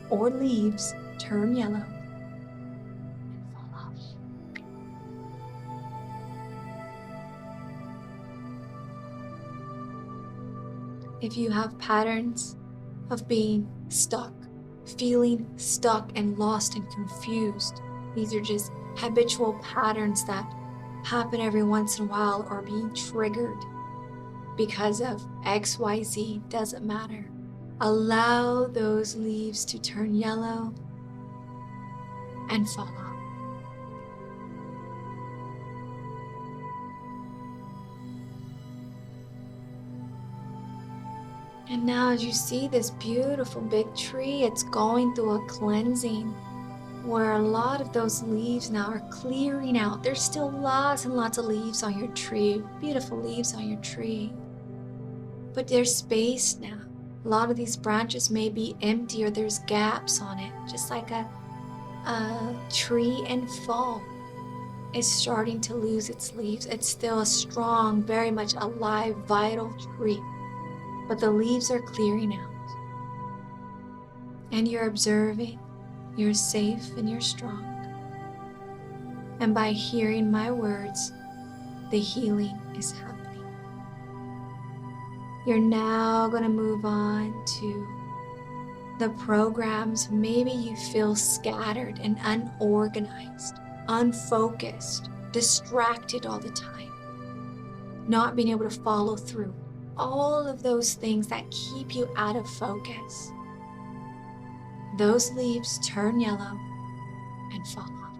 or leaves turn yellow. If you have patterns of being stuck, feeling stuck and lost and confused, these are just habitual patterns that happen every once in a while or being triggered because of XYZ, doesn't matter. Allow those leaves to turn yellow and fall off. And now as you see this beautiful big tree, it's going through a cleansing where a lot of those leaves now are clearing out. There's still lots and lots of leaves on your tree, beautiful leaves on your tree. But there's space now. A lot of these branches may be empty or there's gaps on it, just like a tree in fall is starting to lose its leaves. It's still a strong, very much alive, vital tree. But the leaves are clearing out. And you're observing, you're safe and you're strong. And by hearing my words, the healing is happening. You're now going to move on to the programs. Maybe you feel scattered and unorganized, unfocused, distracted all the time, not being able to follow through. All of those things that keep you out of focus. Those leaves turn yellow and fall off.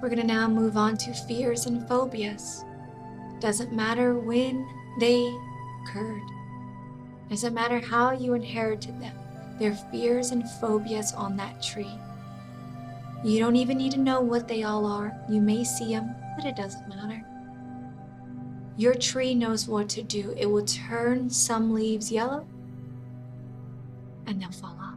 We're going to now move on to fears and phobias. Doesn't matter when they occurred. Doesn't matter how you inherited them. They're fears and phobias on that tree. You don't even need to know what they all are. You may see them, but it doesn't matter. Your tree knows what to do. It will turn some leaves yellow and they'll fall off.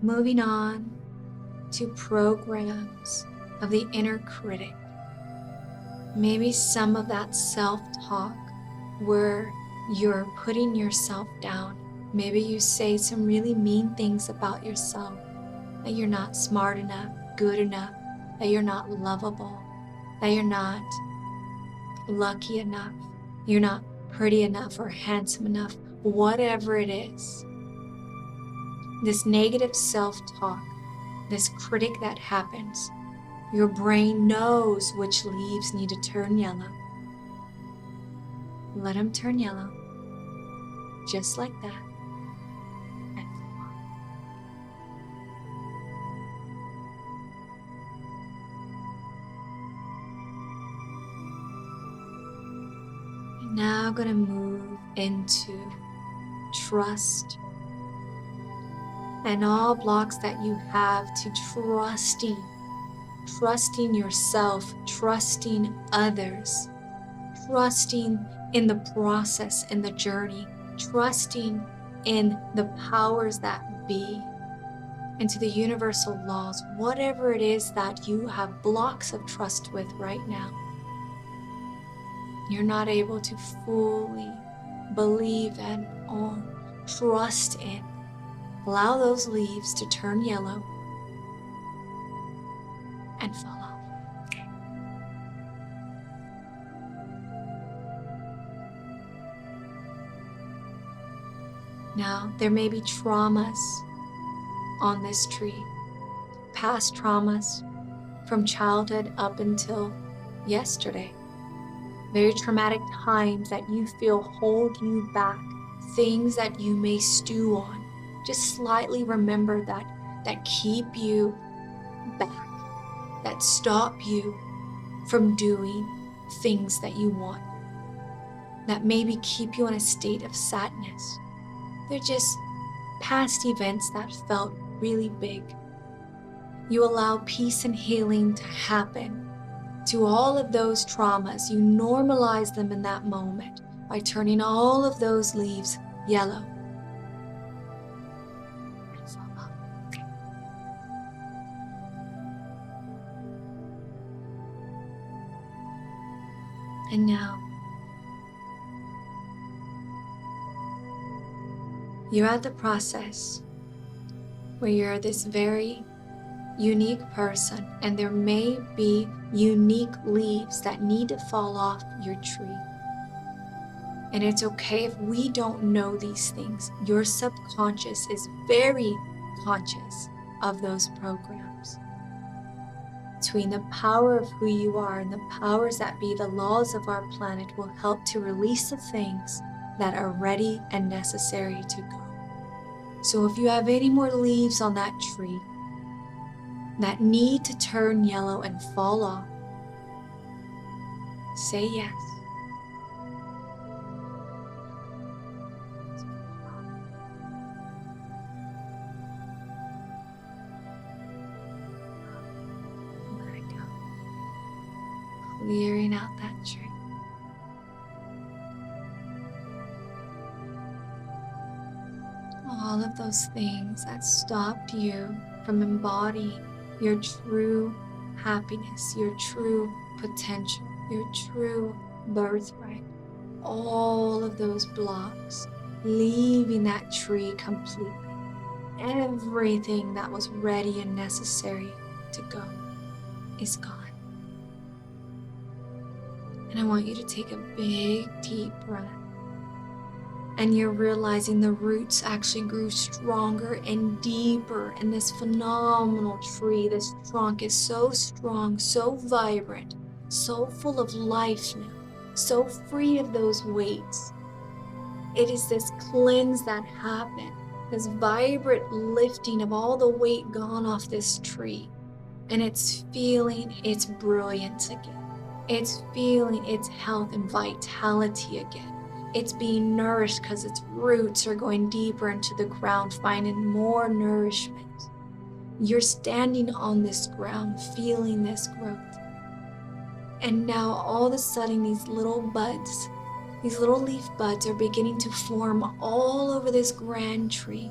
Moving on to programs of the inner critic. Maybe some of that self-talk where you're putting yourself down. Maybe you say some really mean things about yourself, that you're not smart enough, good enough, that you're not lovable, that you're not lucky enough, you're not pretty enough or handsome enough, whatever it is. This negative self-talk, this critic that happens, your brain knows which leaves need to turn yellow Let them turn yellow, just like that. And fall off. You're now going to move into trust and all blocks that you have to trusting yourself, trusting others, trusting in the process, in the journey, trusting in the powers that be, into the universal laws, whatever it is that you have blocks of trust with right now. You're not able to fully believe and trust in. Allow those leaves to turn yellow and fall off. Now, there may be traumas on this tree, past traumas from childhood up until yesterday. Very traumatic times that you feel hold you back, things that you may stew on. Just slightly remember that keep you back, that stop you from doing things that you want, that maybe keep you in a state of sadness. They're just past events that felt really big. You allow peace and healing to happen to all of those traumas. You normalize them in that moment by turning all of those leaves yellow. And now, you're at the process where you're this very unique person, and there may be unique leaves that need to fall off your tree. And it's okay if we don't know these things. Your subconscious is very conscious of those programs. Between the power of who you are and the powers that be, the laws of our planet will help to release the things that are ready and necessary to go. So if you have any more leaves on that tree that need to turn yellow and fall off, say yes. Let it go. Clearing out that tree. All of those things that stopped you from embodying your true happiness, your true potential, your true birthright. All of those blocks, leaving that tree completely. Everything that was ready and necessary to go is gone. And I want you to take a big, deep breath. And you're realizing the roots actually grew stronger and deeper in this phenomenal tree. This trunk is so strong, so vibrant, so full of life now, so free of those weights. It is this cleanse that happened, this vibrant lifting of all the weight gone off this tree. And it's feeling its brilliance again. It's feeling its health and vitality again. It's being nourished because its roots are going deeper into the ground, finding more nourishment. You're standing on this ground, feeling this growth. And now all of a sudden these little buds, these little leaf buds are beginning to form all over this grand tree.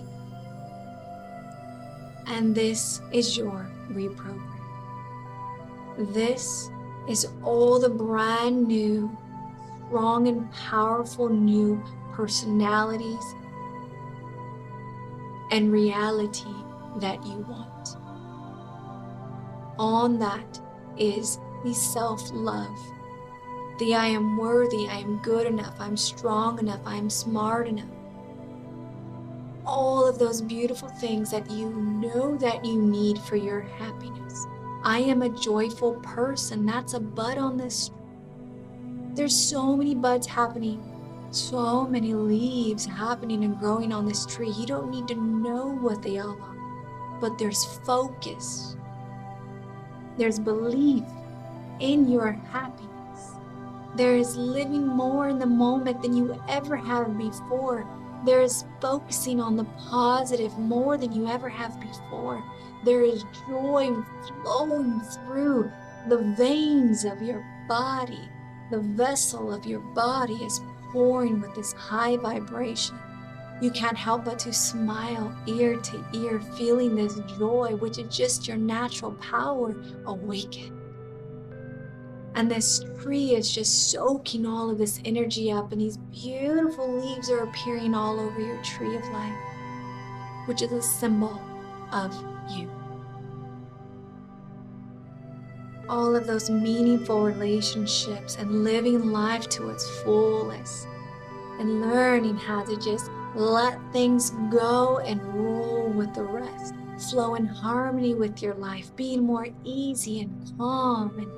And this is your reprogram. This is all the brand new, strong and powerful new personalities and reality that you want. On that is the self-love. The I am worthy, I am good enough, I'm strong enough, I'm smart enough. All of those beautiful things that you know that you need for your happiness. I am a joyful person. That's a bud on this. There's so many buds happening So many leaves happening and growing on this tree. You don't need to know what they all are, but there's focus. There's belief in your happiness. There is living more in the moment than you ever have before. There is focusing on the positive more than you ever have before. There is joy flowing through the veins of your body. The vessel of your body is pouring with this high vibration. You can't help but to smile ear to ear, feeling this joy, which is just your natural power awaken. And this tree is just soaking all of this energy up, and these beautiful leaves are appearing all over your tree of life, which is a symbol of you. All of those meaningful relationships and living life to its fullest and learning how to just let things go and roll with the rest. Flow in harmony with your life, being more easy and calm and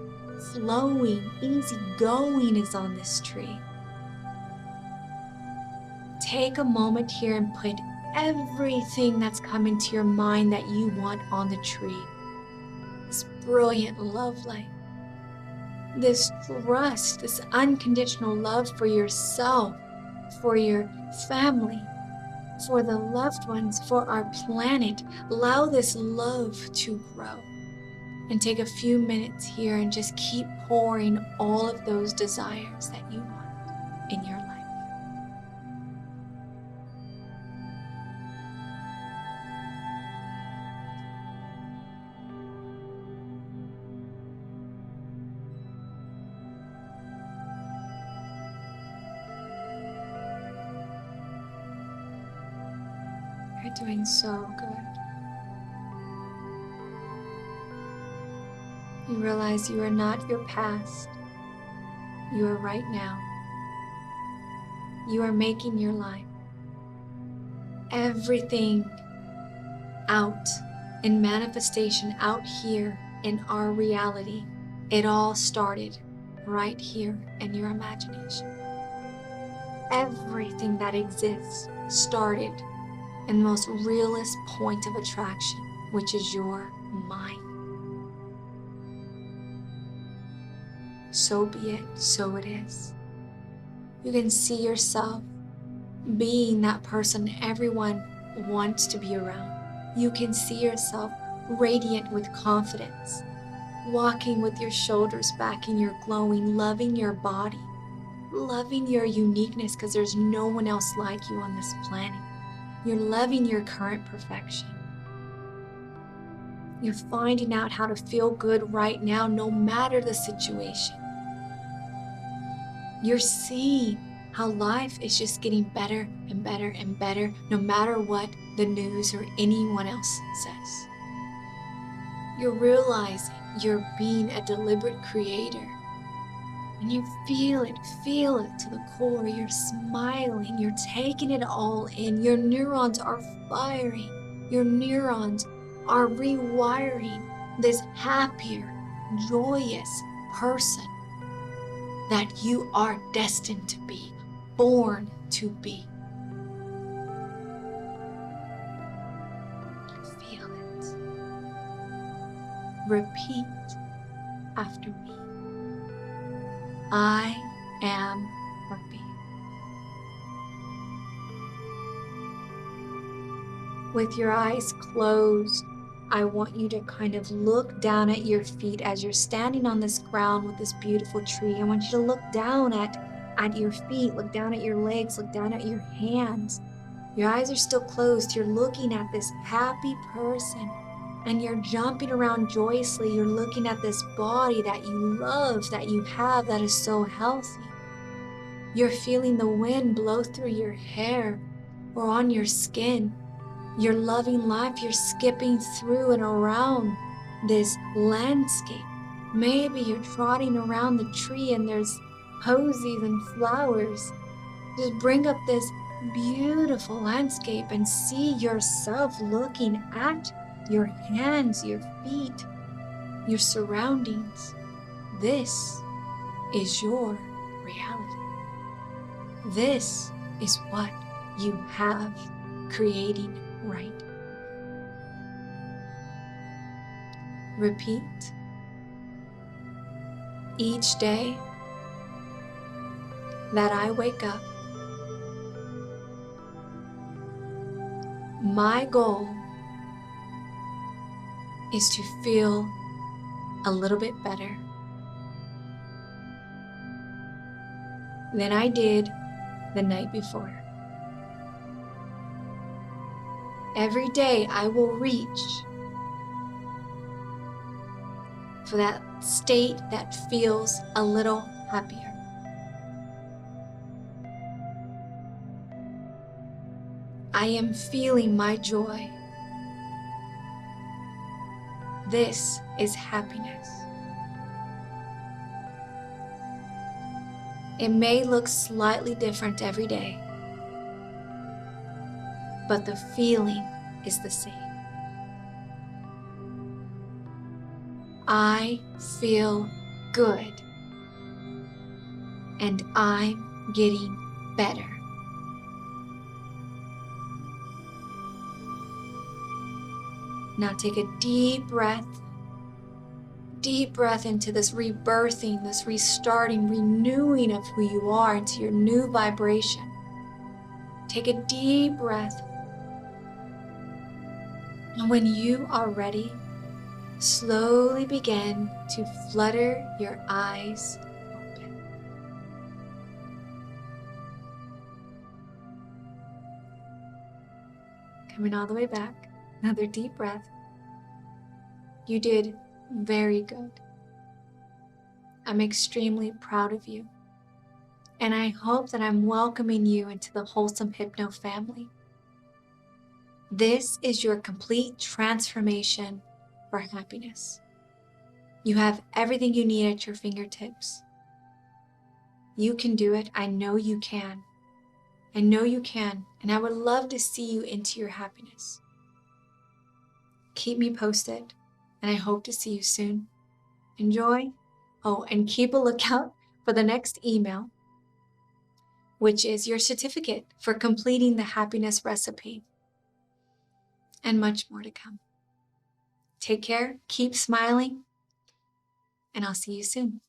flowing, easy going is on this tree. Take a moment here and put everything that's coming to your mind that you want on the tree. This brilliant love light, this trust, this unconditional love for yourself, for your family, for the loved ones, for our planet. Allow this love to grow. And take a few minutes here and just keep pouring all of those desires that you want in your life. You're doing so good. You realize you are not your past. You are right now. You are making your life. Everything out in manifestation, out here in our reality, it all started right here in your imagination. Everything that exists started in the most realist point of attraction, which is your mind. So be it, so it is. You can see yourself being that person everyone wants to be around. You can see yourself radiant with confidence, walking with your shoulders back and you're glowing, loving your body, loving your uniqueness because there's no one else like you on this planet. You're loving your current perfection. You're finding out how to feel good right now, no matter the situation. You're seeing how life is just getting better and better and better, no matter what the news or anyone else says. You're realizing you're being a deliberate creator. And you feel it to the core. You're smiling, you're taking it all in. Your neurons are firing. Your neurons are rewiring this happier, joyous person that you are destined to be, born to be. Feel it. Repeat after me. I am happy. With your eyes closed, I want you to kind of look down at your feet as you're standing on this ground with this beautiful tree. I want you to look down at your feet, look down at your legs, look down at your hands. Your eyes are still closed. You're looking at this happy person and you're jumping around joyously. You're looking at this body that you love, that you have, that is so healthy. You're feeling the wind blow through your hair or on your skin. You're loving life. You're skipping through and around this landscape. Maybe you're trotting around the tree and there's posies and flowers. Just bring up this beautiful landscape and see yourself looking at your hands, your feet, your surroundings. This is your reality. This is what you have creating right. Repeat each day that I wake up. My goal is to feel a little bit better than I did the night before. Every day I will reach for that state that feels a little happier. I am feeling my joy. This is happiness. It may look slightly different every day, but the feeling is the same. I feel good, and I'm getting better. Now take a deep breath into this rebirthing, this restarting, renewing of who you are into your new vibration. Take a deep breath. And when you are ready, slowly begin to flutter your eyes open. Coming all the way back. Another deep breath. You did very good. I'm extremely proud of you. And I hope that I'm welcoming you into the Wholesome Hypno family. This is your complete transformation for happiness. You have everything you need at your fingertips. You can do it. I know you can. I know you can. And I would love to see you into your happiness. Keep me posted, and I hope to see you soon. Enjoy. Oh, and keep a lookout for the next email, which is your certificate for completing the happiness recipe, and much more to come. Take care, keep smiling, and I'll see you soon.